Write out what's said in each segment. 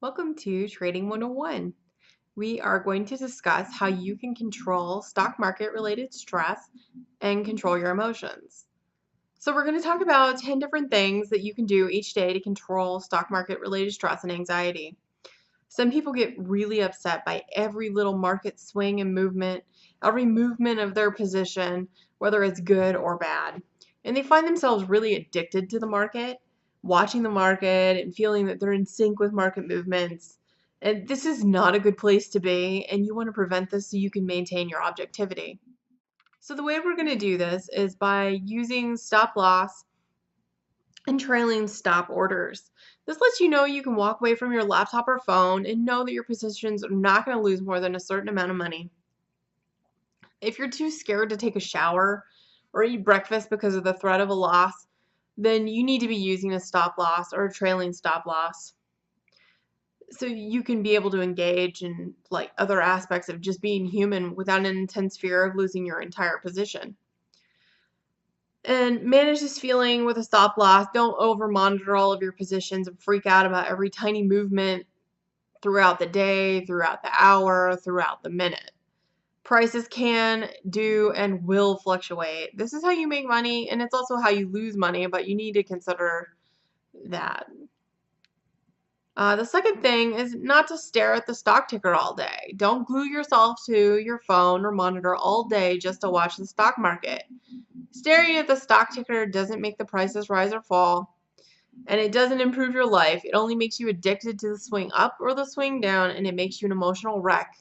Welcome to Trading 101. We are going to discuss how you can control stock market related stress and control your emotions. So, we're going to talk about 10 different things that you can do each day to control stock market related stress and anxiety. Some people get really upset by every little market swing and movement, every movement of their position, whether it's good or bad. And they find themselves really addicted to the market, watching the market and feeling that they're in sync with market movements. And this is not a good place to be, and you want to prevent this so you can maintain your objectivity. So, the way we're going to do this is by using stop loss and trailing stop orders. This lets you know you can walk away from your laptop or phone and know that your positions are not going to lose more than a certain amount of money. If you're too scared to take a shower or eat breakfast because of the threat of a loss, then you need to be using a stop loss or a trailing stop loss. So you can be able to engage in like other aspects of just being human without an intense fear of losing your entire position. And manage this feeling with a stop loss. Don't over monitor all of your positions and freak out about every tiny movement throughout the day, throughout the hour, throughout the minute. Prices can, do, and will fluctuate. This is how you make money, and it's also how you lose money, but you need to consider that. The second thing is not to stare at the stock ticker all day. Don't glue yourself to your phone or monitor all day just to watch the stock market. Staring at the stock ticker doesn't make the prices rise or fall, and it doesn't improve your life. It only makes you addicted to the swing up or the swing down, and it makes you an emotional wreck.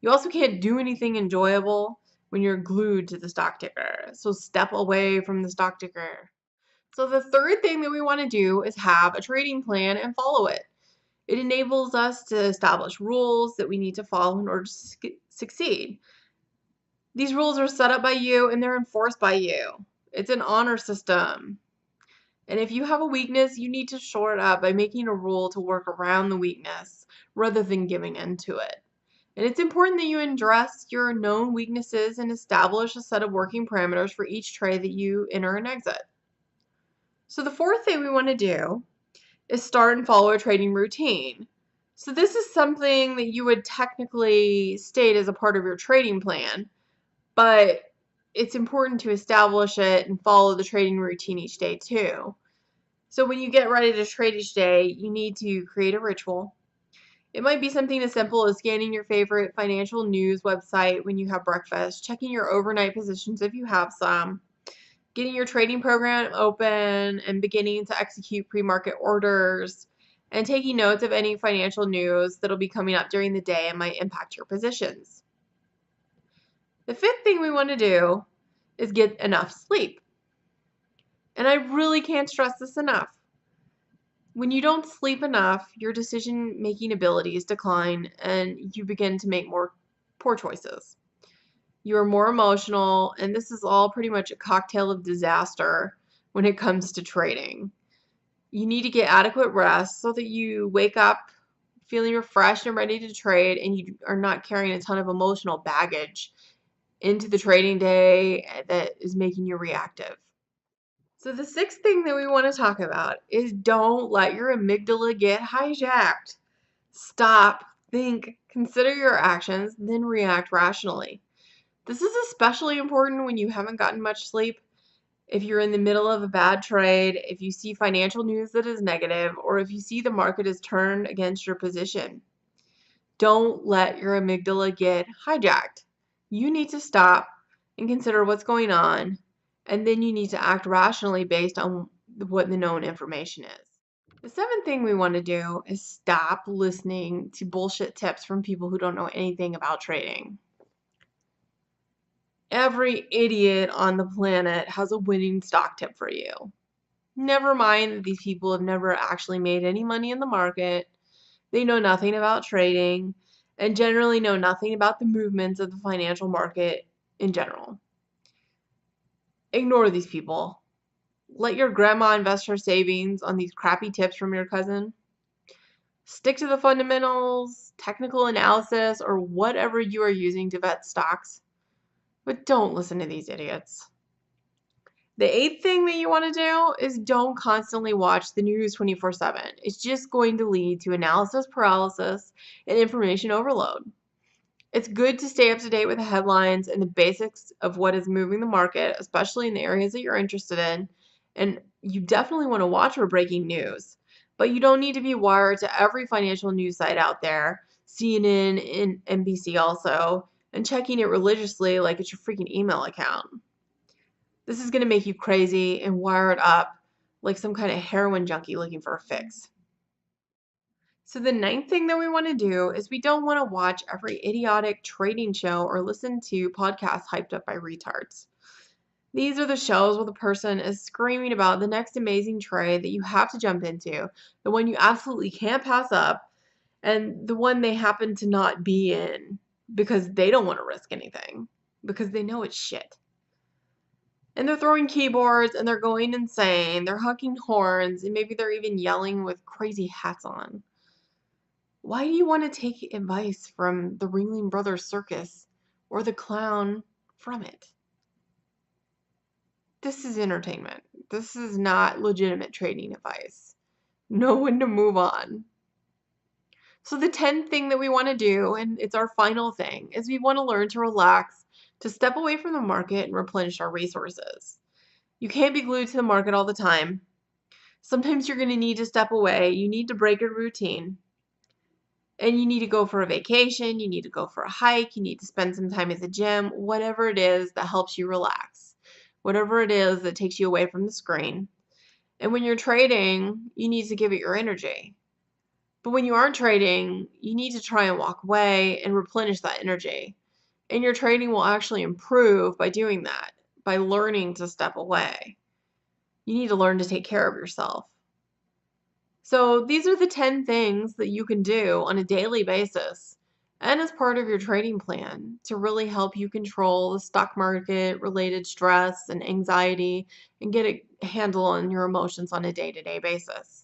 You also can't do anything enjoyable when you're glued to the stock ticker. So step away from the stock ticker. So the third thing that we want to do is have a trading plan and follow it. It enables us to establish rules that we need to follow in order to succeed. These rules are set up by you and they're enforced by you. It's an honor system. And if you have a weakness, you need to shore it up by making a rule to work around the weakness rather than giving in to it. And it's important that you address your known weaknesses and establish a set of working parameters for each trade that you enter and exit. So the fourth thing we want to do is start and follow a trading routine. So this is something that you would technically state as a part of your trading plan, but it's important to establish it and follow the trading routine each day too. So when you get ready to trade each day, you need to create a ritual. It might be something as simple as scanning your favorite financial news website when you have breakfast, checking your overnight positions if you have some, getting your trading program open and beginning to execute pre-market orders, and taking notes of any financial news that'll be coming up during the day and might impact your positions. The fifth thing we want to do is get enough sleep. And I really can't stress this enough. When you don't sleep enough, your decision-making abilities decline and you begin to make more poor choices. You are more emotional, and this is all pretty much a cocktail of disaster when it comes to trading. You need to get adequate rest so that you wake up feeling refreshed and ready to trade, and you are not carrying a ton of emotional baggage into the trading day that is making you reactive. So the sixth thing that we want to talk about is don't let your amygdala get hijacked. Stop, think, consider your actions, then react rationally. This is especially important when you haven't gotten much sleep, if you're in the middle of a bad trade, if you see financial news that is negative, or if you see the market is turned against your position. Don't let your amygdala get hijacked. You need to stop and consider what's going on, and then you need to act rationally based on what the known information is. The seventh thing we want to do is stop listening to bullshit tips from people who don't know anything about trading. Every idiot on the planet has a winning stock tip for you. Never mind that these people have never actually made any money in the market. They know nothing about trading and generally know nothing about the movements of the financial market in general. Ignore these people. Let your grandma invest her savings on these crappy tips from your cousin. Stick to the fundamentals, technical analysis, or whatever you are using to vet stocks. But don't listen to these idiots. The eighth thing that you want to do is don't constantly watch the news 24/7. It's just going to lead to analysis paralysis and information overload. It's good to stay up to date with the headlines and the basics of what is moving the market, especially in the areas that you're interested in. And you definitely want to watch for breaking news, but you don't need to be wired to every financial news site out there, CNN and NBC also, and checking it religiously like it's your freaking email account. This is going to make you crazy and wired up like some kind of heroin junkie looking for a fix. So the ninth thing that we want to do is we don't want to watch every idiotic trading show or listen to podcasts hyped up by retards. These are the shows where the person is screaming about the next amazing trade that you have to jump into, the one you absolutely can't pass up, and the one they happen to not be in because they don't want to risk anything, because they know it's shit. And they're throwing keyboards and they're going insane. They're honking horns and maybe they're even yelling with crazy hats on. Why do you want to take advice from the Ringling Brothers Circus or the clown from it? This is entertainment. This is not legitimate trading advice. Know when to move on. So the 10th thing that we want to do, and it's our final thing, is we want to learn to relax, to step away from the market and replenish our resources. You can't be glued to the market all the time. Sometimes you're going to need to step away. You need to break a routine. And you need to go for a vacation, you need to go for a hike, you need to spend some time at the gym, whatever it is that helps you relax, whatever it is that takes you away from the screen. And when you're trading, you need to give it your energy. But when you aren't trading, you need to try and walk away and replenish that energy. And your trading will actually improve by doing that, by learning to step away. You need to learn to take care of yourself. So these are the 10 things that you can do on a daily basis and as part of your trading plan to really help you control the stock market related stress and anxiety and get a handle on your emotions on a day-to-day basis.